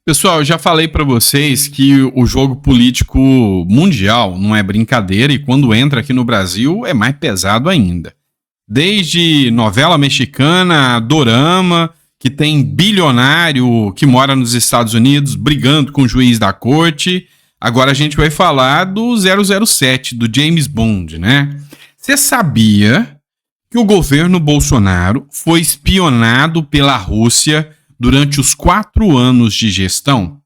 Pessoal, eu já falei para vocês que o jogo político mundial não é brincadeira e quando entra aqui no Brasil é mais pesado ainda. Desde novela mexicana, dorama, que tem bilionário que mora nos Estados Unidos brigando com o juiz da corte. Agora a gente vai falar do 007, do James Bond, né? Você sabia que o governo Bolsonaro foi espionado pela Rússia durante os 4 anos de gestão?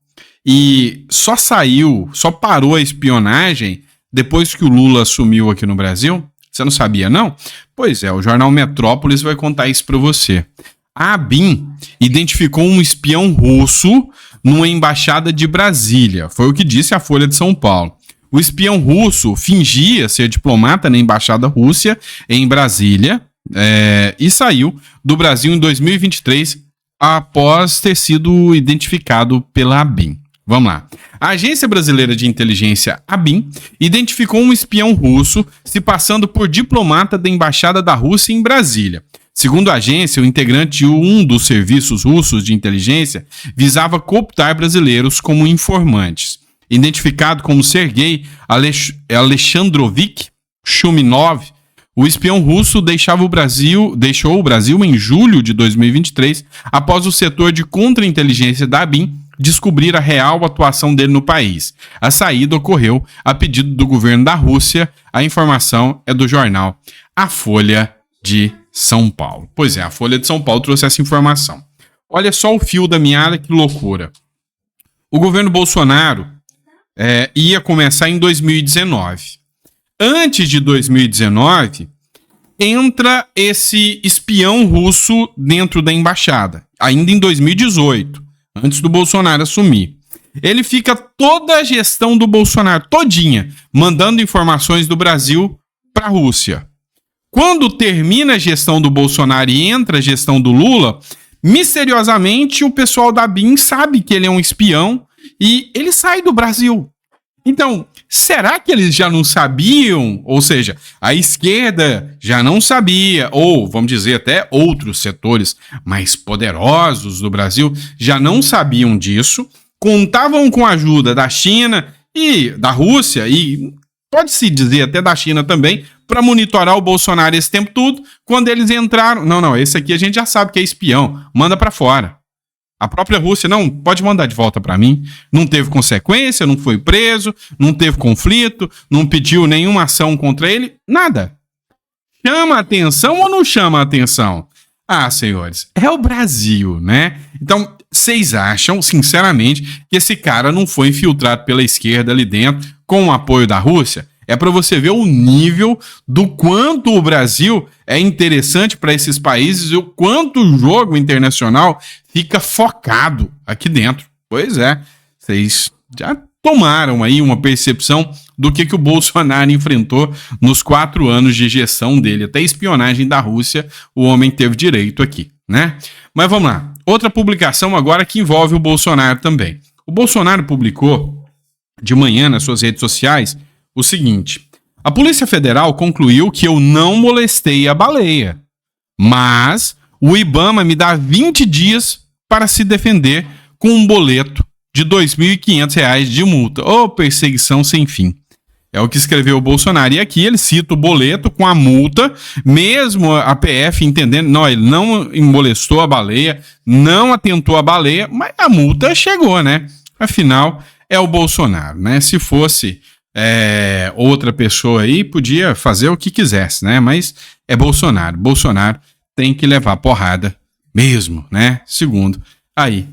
E só parou a espionagem depois que o Lula assumiu aqui no Brasil? Você não sabia, não? Pois é, o jornal Metrópolis vai contar isso para você. A ABIN identificou um espião russo numa embaixada de Brasília. Foi o que disse a Folha de São Paulo. O espião russo fingia ser diplomata na embaixada Rússia em Brasília e saiu do Brasil em 2023 após ter sido identificado pela ABIN. Vamos lá. A Agência Brasileira de Inteligência, ABIN, identificou um espião russo se passando por diplomata da Embaixada da Rússia em Brasília. Segundo a agência, o integrante de um dos serviços russos de inteligência visava cooptar brasileiros como informantes. Identificado como Sergei Alexandrovich Shuminov, o espião russo deixou o Brasil em julho de 2023, após o setor de contra-inteligência da ABIN descobrir a real atuação dele no país. A saída ocorreu a pedido do governo da Rússia. A informação é do jornal A Folha de São Paulo. Pois é, a Folha de São Paulo trouxe essa informação. Olha só o fio da meada, que loucura. O governo Bolsonaro ia começar em 2019. Antes de 2019, entra esse espião russo dentro da embaixada, ainda em 2018, antes do Bolsonaro assumir. Ele fica toda a gestão do Bolsonaro, todinha, mandando informações do Brasil para a Rússia. Quando termina a gestão do Bolsonaro e entra a gestão do Lula, misteriosamente o pessoal da BIM sabe que ele é um espião e ele sai do Brasil. Então, será que eles já não sabiam? Ou seja, a esquerda já não sabia, ou vamos dizer até outros setores mais poderosos do Brasil já não sabiam disso, contavam com a ajuda da China e da Rússia, e pode-se dizer até da China também, para monitorar o Bolsonaro esse tempo todo. Quando eles entraram, não, esse aqui a gente já sabe que é espião, manda para fora. A própria Rússia, não, pode mandar de volta para mim. Não teve consequência, não foi preso, não teve conflito, não pediu nenhuma ação contra ele, nada. Chama a atenção ou não chama a atenção? Ah, senhores, é o Brasil, né? Então, vocês acham, sinceramente, que esse cara não foi infiltrado pela esquerda ali dentro com o apoio da Rússia? É para você ver o nível do quanto o Brasil é interessante para esses países e o quanto o jogo internacional fica focado aqui dentro. Pois é, vocês já tomaram aí uma percepção do que o Bolsonaro enfrentou nos 4 anos de gestão dele. Até espionagem da Rússia o homem teve direito aqui, né? Mas vamos lá. Outra publicação agora que envolve o Bolsonaro também. O Bolsonaro publicou de manhã nas suas redes sociais o seguinte: a Polícia Federal concluiu que eu não molestei a baleia, mas o IBAMA me dá 20 dias para se defender com um boleto de R$ 2.500 de multa. Ô, perseguição sem fim. É o que escreveu o Bolsonaro. E aqui ele cita o boleto com a multa, mesmo a PF entendendo, não, ele não molestou a baleia, não atentou a baleia, mas a multa chegou, né? Afinal, é o Bolsonaro, né? Se fosse outra pessoa aí, podia fazer o que quisesse, né? Mas é Bolsonaro. Bolsonaro tem que levar porrada mesmo, né? Segundo aí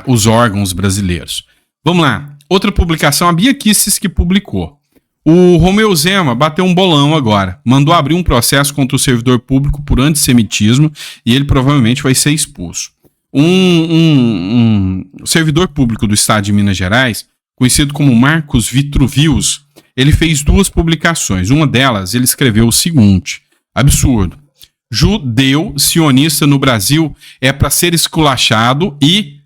os órgãos brasileiros. Vamos lá. Outra publicação, a Bia Kicis que publicou. O Romeu Zema bateu um bolão agora. Mandou abrir um processo contra o servidor público por antissemitismo e ele provavelmente vai ser expulso. Um servidor público do estado de Minas Gerais, conhecido como Marcos Vitruvius, ele fez 2 publicações. Uma delas, ele escreveu o seguinte: absurdo. Judeu sionista no Brasil é para ser esculachado e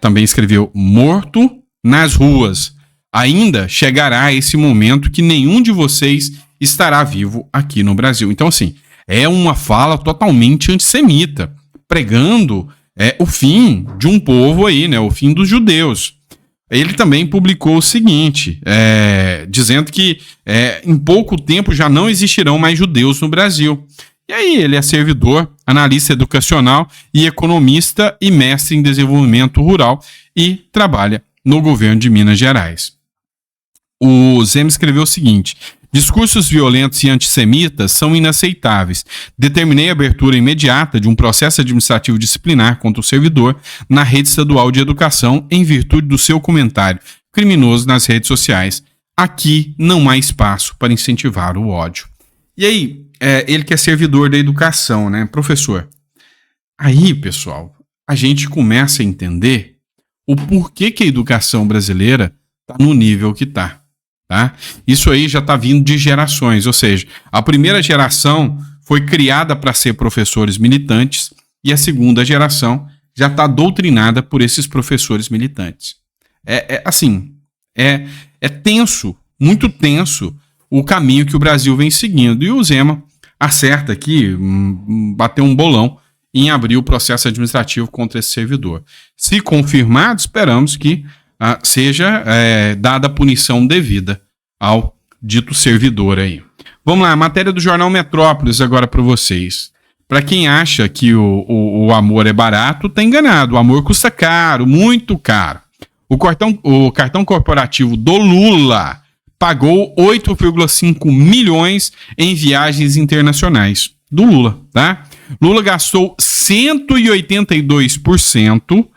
também escreveu morto nas ruas. Ainda chegará esse momento que nenhum de vocês estará vivo aqui no Brasil. Então, assim, é uma fala totalmente antissemita, pregando o fim de um povo aí, né? O fim dos judeus. Ele também publicou o seguinte, dizendo que em pouco tempo já não existirão mais judeus no Brasil. E aí ele é servidor, analista educacional e economista e mestre em desenvolvimento rural e trabalha no governo de Minas Gerais. O Zema escreveu o seguinte: discursos violentos e antissemitas são inaceitáveis. Determinei a abertura imediata de um processo administrativo disciplinar contra o servidor na rede estadual de educação em virtude do seu comentário criminoso nas redes sociais. Aqui não há espaço para incentivar o ódio. E aí, ele que é servidor da educação, né, professor? Aí, pessoal, a gente começa a entender o porquê que a educação brasileira está no nível que está. Tá? Isso aí já está vindo de gerações, ou seja, a primeira geração foi criada para ser professores militantes e a segunda geração já está doutrinada por esses professores militantes. É tenso, muito tenso o caminho que o Brasil vem seguindo. E o Zema acerta aqui, bateu um bolão em abrir o processo administrativo contra esse servidor. Se confirmado, esperamos que seja dada a punição devida ao dito servidor aí. Vamos lá, matéria do jornal Metrópolis agora para vocês. Para quem acha que o amor é barato, tá enganado. O amor custa caro, muito caro. O cartão corporativo do Lula pagou 8,5 milhões em viagens internacionais. Do Lula, tá? Lula gastou 182%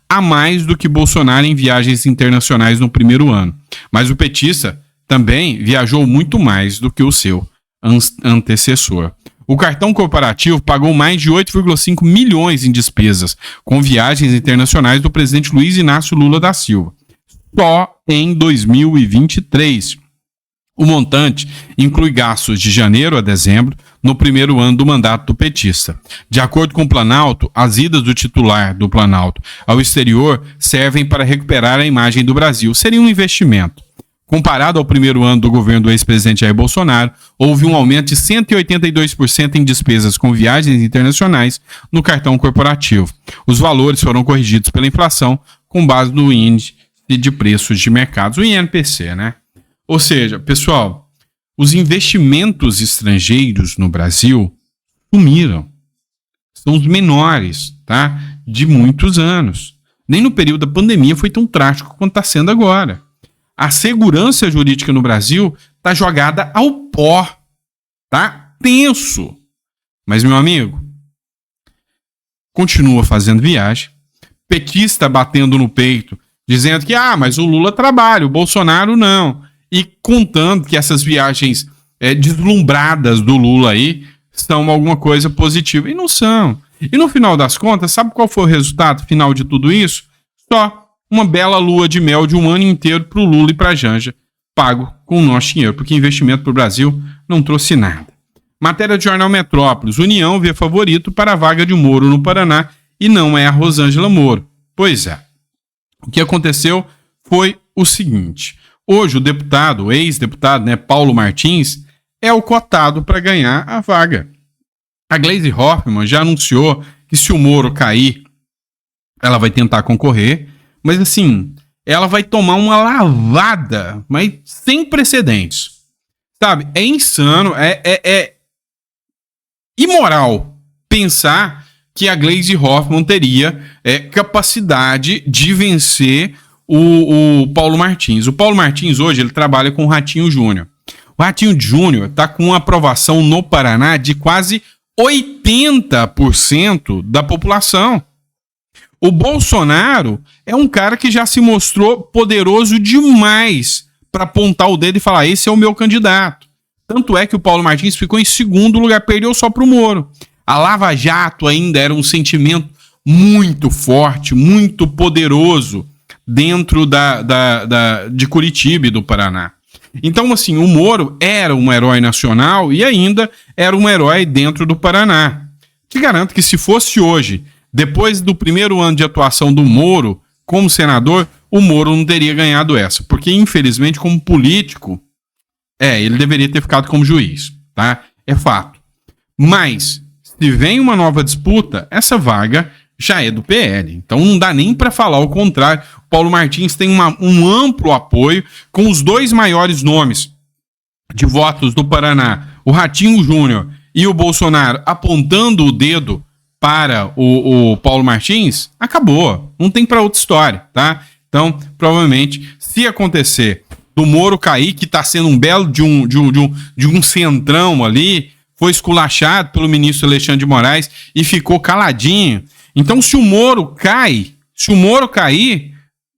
a mais do que Bolsonaro em viagens internacionais no primeiro ano. Mas o petista também viajou muito mais do que o seu antecessor. O cartão corporativo pagou mais de 8,5 milhões em despesas com viagens internacionais do presidente Luiz Inácio Lula da Silva. Só em 2023. O montante inclui gastos de janeiro a dezembro, no primeiro ano do mandato do petista. De acordo com o Planalto, as idas do titular do Planalto ao exterior servem para recuperar a imagem do Brasil. Seria um investimento. Comparado ao primeiro ano do governo do ex-presidente Jair Bolsonaro, houve um aumento de 182% em despesas com viagens internacionais no cartão corporativo. Os valores foram corrigidos pela inflação com base no índice de preços de mercados, o INPC, né? Ou seja, pessoal, os investimentos estrangeiros no Brasil sumiram. São os menores, tá? De muitos anos. Nem no período da pandemia foi tão trágico quanto está sendo agora. A segurança jurídica no Brasil está jogada ao pó. Tá tenso. Mas, meu amigo, continua fazendo viagem. Petista batendo no peito, dizendo que, mas o Lula trabalha, o Bolsonaro não. E contando que essas viagens deslumbradas do Lula aí são alguma coisa positiva. E não são. E no final das contas, sabe qual foi o resultado final de tudo isso? Só uma bela lua de mel de um ano inteiro para o Lula e para a Janja, pago com o nosso dinheiro, porque investimento para o Brasil não trouxe nada. Matéria do jornal Metrópolis. União vê favorito para a vaga de Moro no Paraná e não é a Rosângela Moro. Pois é. O que aconteceu foi o seguinte. Hoje o ex-deputado, né, Paulo Martins, é o cotado para ganhar a vaga. A Gleisi Hoffmann já anunciou que se o Moro cair, ela vai tentar concorrer, mas assim, ela vai tomar uma lavada, mas sem precedentes. Sabe, é insano, é imoral pensar que a Gleisi Hoffmann teria capacidade de vencer o Paulo Martins. O Paulo Martins hoje ele trabalha com o Ratinho Júnior. O Ratinho Júnior está com uma aprovação no Paraná de quase 80% da população. O Bolsonaro é um cara que já se mostrou poderoso demais para apontar o dedo e falar: esse é o meu candidato. Tanto é que o Paulo Martins ficou em segundo lugar, perdeu só para o Moro. A Lava Jato ainda era um sentimento muito forte, muito poderoso dentro de Curitiba e do Paraná. Então, assim, o Moro era um herói nacional e ainda era um herói dentro do Paraná. Te garanto que se fosse hoje, depois do primeiro ano de atuação do Moro como senador, o Moro não teria ganhado essa. Porque, infelizmente, como político, ele deveria ter ficado como juiz, tá? É fato. Mas, se vem uma nova disputa, essa vaga já é do PL. Então não dá nem para falar o contrário. O Paulo Martins tem um amplo apoio com os dois maiores nomes de votos do Paraná, o Ratinho Júnior e o Bolsonaro, apontando o dedo para o Paulo Martins. Acabou. Não tem para outra história, tá? Então, provavelmente, se acontecer do Moro cair, que está sendo um belo de um centrão ali, foi esculachado pelo ministro Alexandre de Moraes e ficou caladinho. Então, se o Moro cair,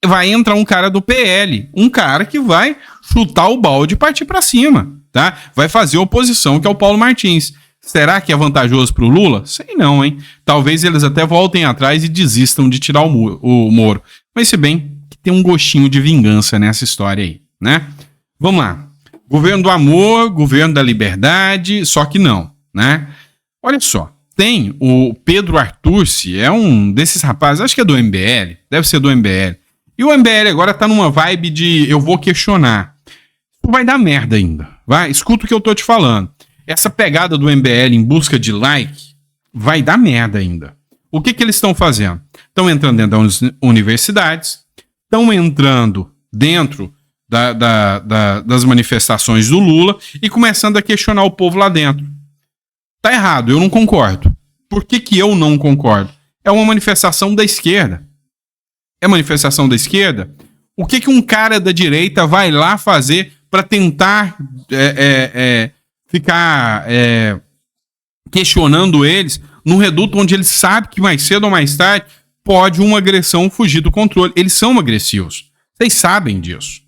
vai entrar um cara do PL, um cara que vai chutar o balde e partir para cima, tá? Vai fazer oposição, que é o Paulo Martins. Será que é vantajoso para o Lula? Sei não, hein? Talvez eles até voltem atrás e desistam de tirar o Moro. Mas se bem que tem um gostinho de vingança nessa história aí, né? Vamos lá. Governo do amor, governo da liberdade, só que não, né? Olha só, tem o Pedro Artursi, é um desses rapazes, acho que é do MBL, deve ser do MBL. E o MBL agora tá numa vibe de eu vou questionar. Vai dar merda ainda, vai? Escuta o que eu tô te falando. Essa pegada do MBL em busca de like vai dar merda ainda. O que eles estão fazendo? Estão entrando dentro das universidades, estão entrando dentro das manifestações do Lula e começando a questionar o povo lá dentro. Tá errado, eu não concordo. Por que eu não concordo? É uma manifestação da esquerda. É manifestação da esquerda? O que um cara da direita vai lá fazer para tentar ficar questionando eles num reduto onde ele sabe que mais cedo ou mais tarde pode uma agressão fugir do controle? Eles são agressivos. Vocês sabem disso.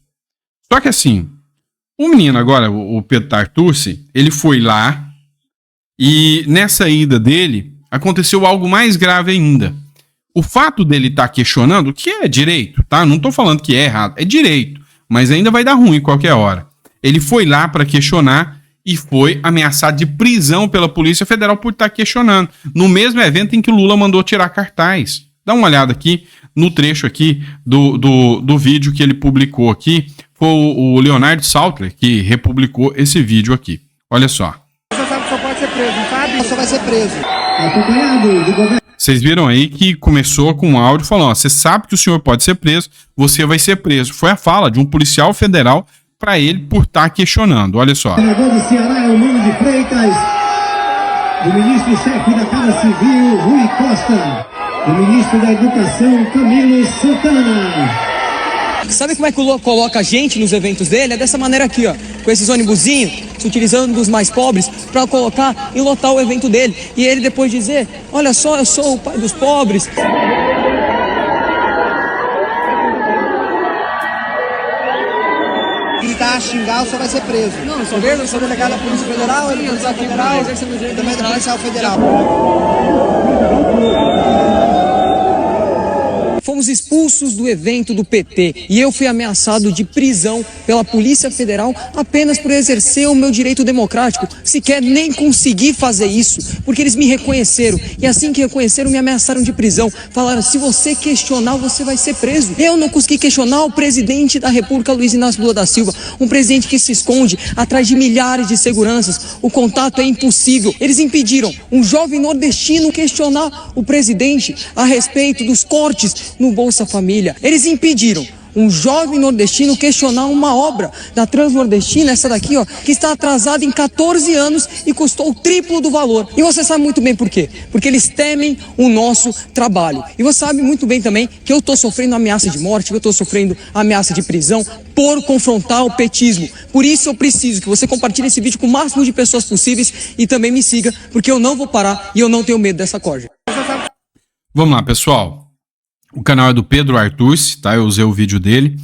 Só que assim, o menino agora, o Pedro Artursi, ele foi lá e nessa ida dele aconteceu algo mais grave ainda. O fato dele estar questionando, que é direito, tá? Não tô falando que é errado, é direito, mas ainda vai dar ruim qualquer hora. Ele foi lá para questionar e foi ameaçado de prisão pela Polícia Federal por estar questionando, no mesmo evento em que o Lula mandou tirar cartaz. Dá uma olhada aqui no trecho aqui do vídeo que ele publicou aqui. Foi o Leonardo Saltler que republicou esse vídeo aqui. Olha só. Você sabe que só pode ser preso, não sabe? Só vai ser preso. Vocês viram aí que começou com um áudio falando: ó, você sabe que o senhor pode ser preso, você vai ser preso. Foi a fala de um policial federal para ele por estar questionando. Olha só. O senador do Ceará é o Mano de Freitas, o ministro-chefe da Casa Civil, Rui Costa, o ministro da Educação, Camilo Santana. Sabe como é que o Lula coloca a gente nos eventos dele? É dessa maneira aqui, ó, com esses ônibusinhos, se utilizando dos mais pobres para colocar e lotar o evento dele. E ele depois dizer: olha só, eu sou o pai dos pobres. Gritar, xingar, o senhor vai ser preso. Não, eu sou delegado da Polícia Federal, ele é policial federal, também da Policial Federal. Fomos expulsos do evento do PT e eu fui ameaçado de prisão pela Polícia Federal apenas por exercer o meu direito democrático. Sequer nem consegui fazer isso, porque eles me reconheceram. E assim que reconheceram, me ameaçaram de prisão. Falaram: se você questionar, você vai ser preso. Eu não consegui questionar o presidente da República, Luiz Inácio Lula da Silva, um presidente que se esconde atrás de milhares de seguranças. O contato é impossível. Eles impediram um jovem nordestino questionar o presidente a respeito dos cortes no Bolsa Família. Eles impediram um jovem nordestino questionar uma obra da Transnordestina, essa daqui, ó, que está atrasada em 14 anos e custou o triplo do valor. E você sabe muito bem por quê? Porque eles temem o nosso trabalho. E você sabe muito bem também que eu estou sofrendo ameaça de morte, que eu estou sofrendo ameaça de prisão por confrontar o petismo. Por isso eu preciso que você compartilhe esse vídeo com o máximo de pessoas possíveis e também me siga, porque eu não vou parar e eu não tenho medo dessa corja. Vamos lá, pessoal. O canal é do Pedro Artursi, tá? Eu usei o vídeo dele.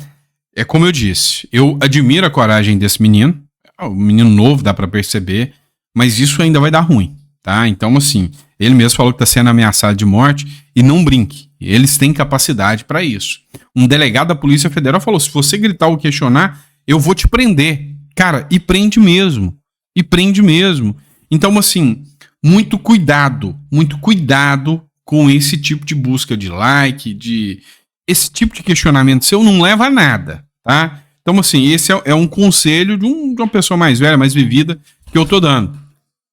É como eu disse, eu admiro a coragem desse menino. É um menino novo, dá pra perceber. Mas isso ainda vai dar ruim, tá? Então, assim, ele mesmo falou que tá sendo ameaçado de morte. E não brinque, eles têm capacidade pra isso. Um delegado da Polícia Federal falou: se você gritar ou questionar, eu vou te prender. Cara, e prende mesmo. E prende mesmo. Então, assim, muito cuidado com esse tipo de busca de like, esse tipo de questionamento seu não leva a nada, tá? Então, assim, esse é um conselho de uma pessoa mais velha, mais vivida, que eu tô dando.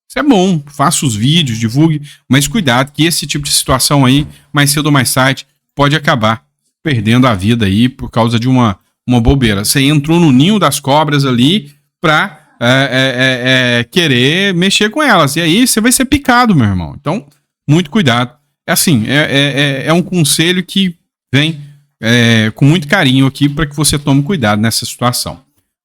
Isso é bom, faça os vídeos, divulgue, mas cuidado que esse tipo de situação aí, mais cedo ou mais tarde, pode acabar perdendo a vida aí por causa de uma bobeira. Você entrou no ninho das cobras ali pra querer mexer com elas, e aí você vai ser picado, meu irmão. Então, muito cuidado. É assim, é um conselho que vem com muito carinho aqui para que você tome cuidado nessa situação.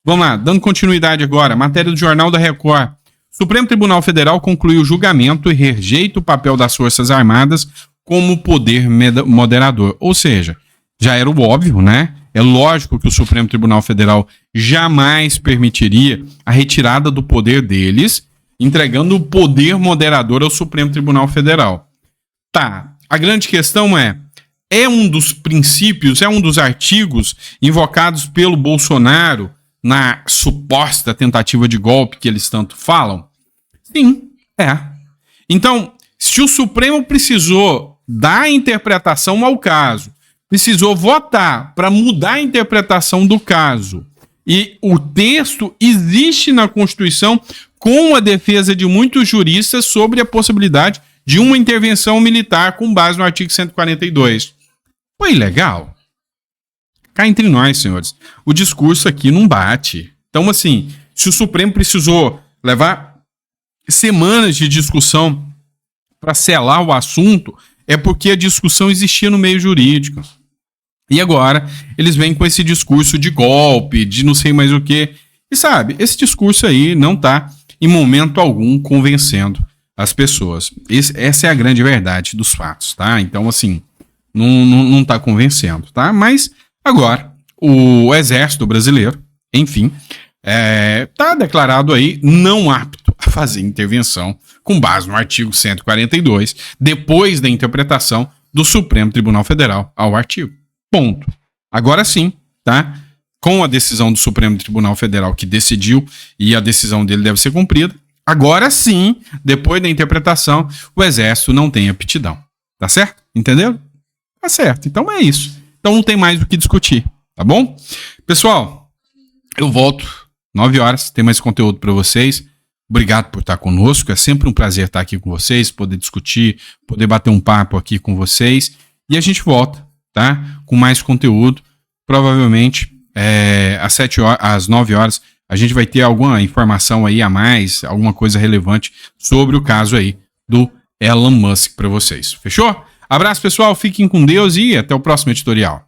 Vamos lá, dando continuidade agora, matéria do Jornal da Record. Supremo Tribunal Federal concluiu o julgamento e rejeita o papel das Forças Armadas como poder moderador. Ou seja, já era o óbvio, né? É lógico que o Supremo Tribunal Federal jamais permitiria a retirada do poder deles, entregando o poder moderador ao Supremo Tribunal Federal. Tá, a grande questão é um dos princípios, é um dos artigos invocados pelo Bolsonaro na suposta tentativa de golpe que eles tanto falam? Sim, é. Então, se o Supremo precisou dar interpretação ao caso, precisou votar para mudar a interpretação do caso, e o texto existe na Constituição com a defesa de muitos juristas sobre a possibilidade de uma intervenção militar com base no artigo 142. Foi legal? Cá entre nós, senhores, o discurso aqui não bate. Então, assim, se o Supremo precisou levar semanas de discussão para selar o assunto, é porque a discussão existia no meio jurídico. E agora, eles vêm com esse discurso de golpe, de não sei mais o quê. E sabe, esse discurso aí não está, em momento algum, convencendo as pessoas. Essa é a grande verdade dos fatos, tá? Então, assim, não está convencendo, tá? Mas agora, o Exército Brasileiro, enfim, está declarado aí não apto a fazer intervenção com base no artigo 142, depois da interpretação do Supremo Tribunal Federal ao artigo. Ponto. Agora sim, tá? Com a decisão do Supremo Tribunal Federal que decidiu, e a decisão dele deve ser cumprida, agora sim, depois da interpretação, o Exército não tem aptidão. Tá certo? Entendeu? Tá certo. Então é isso. Então não tem mais o que discutir, tá bom? Pessoal, eu volto 9 horas, tem mais conteúdo para vocês. Obrigado por estar conosco, é sempre um prazer estar aqui com vocês, poder discutir, poder bater um papo aqui com vocês. E a gente volta, tá? Com mais conteúdo. Provavelmente às 9 horas a gente vai ter alguma informação aí a mais, alguma coisa relevante sobre o caso aí do Elon Musk para vocês. Fechou? Abraço, pessoal, fiquem com Deus e até o próximo editorial.